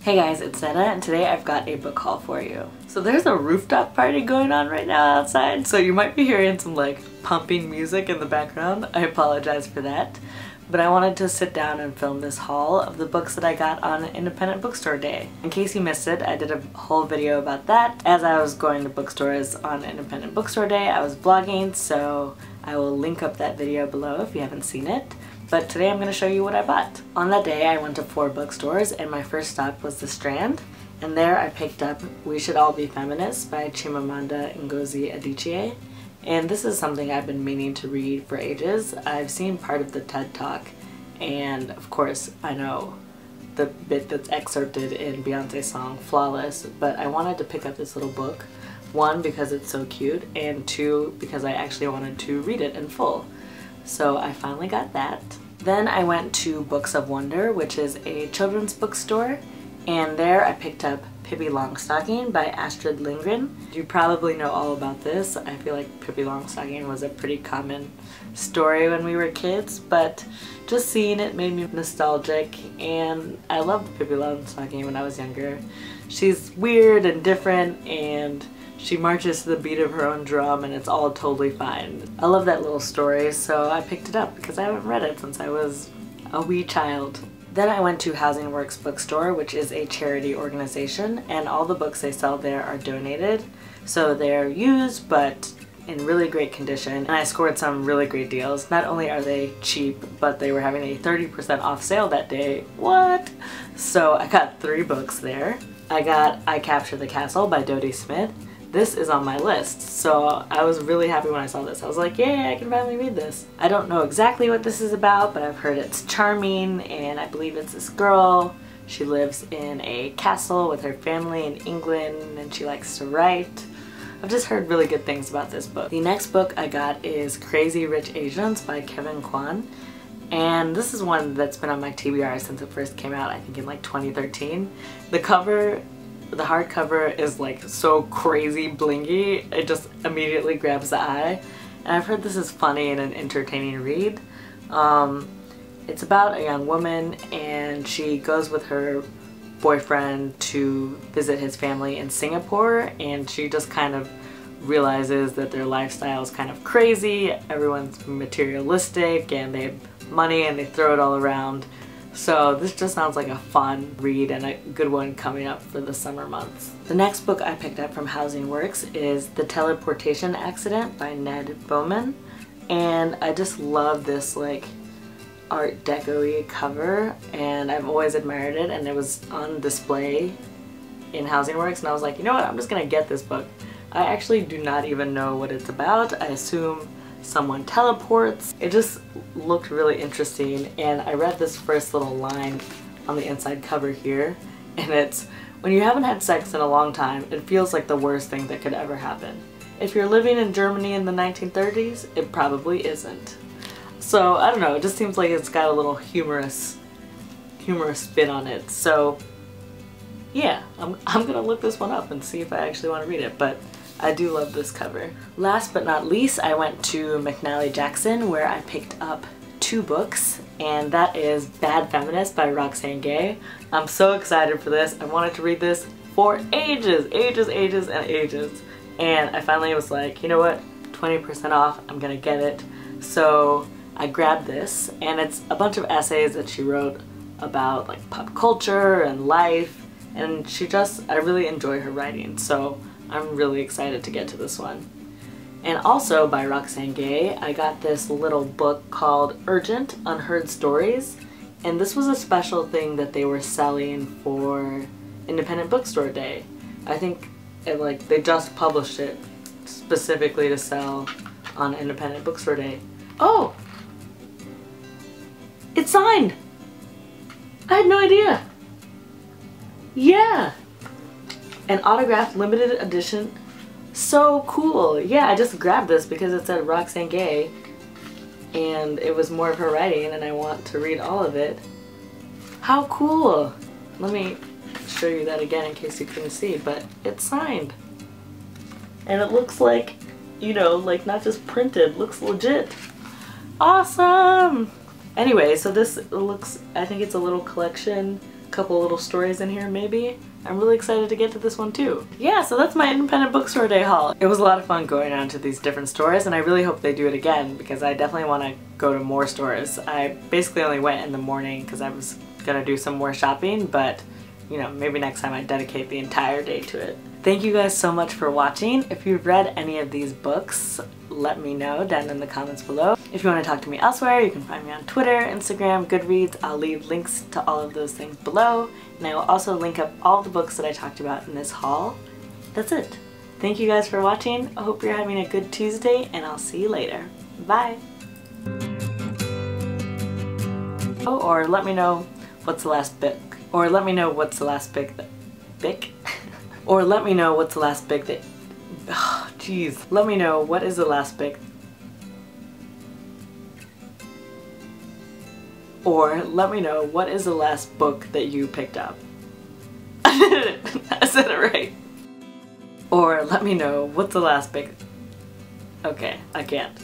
Hey guys, it's Netta, and today I've got a book haul for you. So there's a rooftop party going on right now outside, so you might be hearing some like pumping music in the background. I apologize for that. But I wanted to sit down and film this haul of the books that I got on Independent Bookstore Day. In case you missed it, I did a whole video about that. As I was going to bookstores on Independent Bookstore Day, I was vlogging, so I will link up that video below if you haven't seen it. But today I'm going to show you what I bought. On that day I went to 4 bookstores and my first stop was the Strand, and there I picked up We Should All Be Feminists by Chimamanda Ngozi Adichie. And this is something I've been meaning to read for ages. I've seen part of the TED Talk, and of course I know the bit that's excerpted in Beyonce's song Flawless, but I wanted to pick up this little book. 1, because it's so cute, and 2, because I actually wanted to read it in full. So I finally got that. Then I went to Books of Wonder, which is a children's bookstore, and there I picked up Pippi Longstocking by Astrid Lindgren. You probably know all about this. I feel like Pippi Longstocking was a pretty common story when we were kids, but just seeing it made me nostalgic, and I loved Pippi Longstocking when I was younger. She's weird and different, and she marches to the beat of her own drum, and it's all totally fine. I love that little story, so I picked it up because I haven't read it since I was a wee child. Then I went to Housing Works Bookstore, which is a charity organization, and all the books they sell there are donated. So they're used, but in really great condition, and I scored some really great deals. Not only are they cheap, but they were having a 30% off sale that day. What? So I got 3 books there. I got I Capture the Castle by Dodie Smith. This is on my list, so I was really happy when I saw this. I was like, yay, I can finally read this. I don't know exactly what this is about, but I've heard it's charming, and I believe it's this girl. She lives in a castle with her family in England, and she likes to write. I've just heard really good things about this book. The next book I got is Crazy Rich Asians by Kwan, and this is one that's been on my TBR since it first came out, I think in like 2013. The hardcover is like so crazy blingy, it just immediately grabs the eye. And I've heard this is funny and an entertaining read. It's about a young woman, and she goes with her boyfriend to visit his family in Singapore, and she just kind of realizes that their lifestyle is kind of crazy. Everyone's materialistic and they have money and they throw it all around. So this just sounds like a fun read and a good one coming up for the summer months. The next book I picked up from Housing Works is The Teleportation Accident by Ned Bowman. And I just love this like art deco-y cover, and I've always admired it, and it was on display in Housing Works, and I was like, you know what, I'm just gonna get this book. I actually do not even know what it's about. I assume someone teleports. It just looked really interesting, and I read this first little line on the inside cover here, and it's, when you haven't had sex in a long time, it feels like the worst thing that could ever happen. If you're living in Germany in the 1930s, it probably isn't. So I don't know, it just seems like it's got a little humorous spin on it. So yeah, I'm gonna look this one up and see if I actually want to read it, but I do love this cover. Last but not least, I went to McNally Jackson, where I picked up 2 books, and that is Bad Feminist by Roxane Gay. I'm so excited for this. I wanted to read this for ages, and I finally was like, you know what, 20% off, I'm gonna get it. So I grabbed this, and it's a bunch of essays that she wrote about like pop culture and life, and I really enjoy her writing, so I'm really excited to get to this one. And also by Roxane Gay, I got this little book called Urgent Unheard Stories, and this was a special thing that they were selling for Independent Bookstore Day. I think they just published it specifically to sell on Independent Bookstore Day. Oh! It's signed! I had no idea! Yeah! An autographed limited edition. So cool! Yeah, I just grabbed this because it said Roxane Gay, and it was more of her writing, and I want to read all of it. How cool! Let me show you that again in case you couldn't see, but it's signed. And it looks like, you know, like not just printed, looks legit. Awesome! Anyway, so this looks, I think it's a little collection couple little stories in here maybe. I'm really excited to get to this one too. Yeah, so that's my independent bookstore day haul. It was a lot of fun going around to these different stores, and I really hope they do it again because I definitely want to go to more stores. I basically only went in the morning because I was gonna do some more shopping, but you know, maybe next time I dedicate the entire day to it. Thank you guys so much for watching. If you've read any of these books, let me know down in the comments below. If you want to talk to me elsewhere, you can find me on Twitter, Instagram, Goodreads. I'll leave links to all of those things below, and I will also link up all the books that I talked about in this haul. That's it. Thank you guys for watching. I hope you're having a good Tuesday, and I'll see you later. Bye! Oh, or let me know what's the last book. Or let me know what's the last book that... Or let me know what's the last book that... Oh, jeez. Let me know what is the last book... Or let me know what is the last book that you picked up. I did it! I said it right. Or let me know what's the last book... Okay, I can't.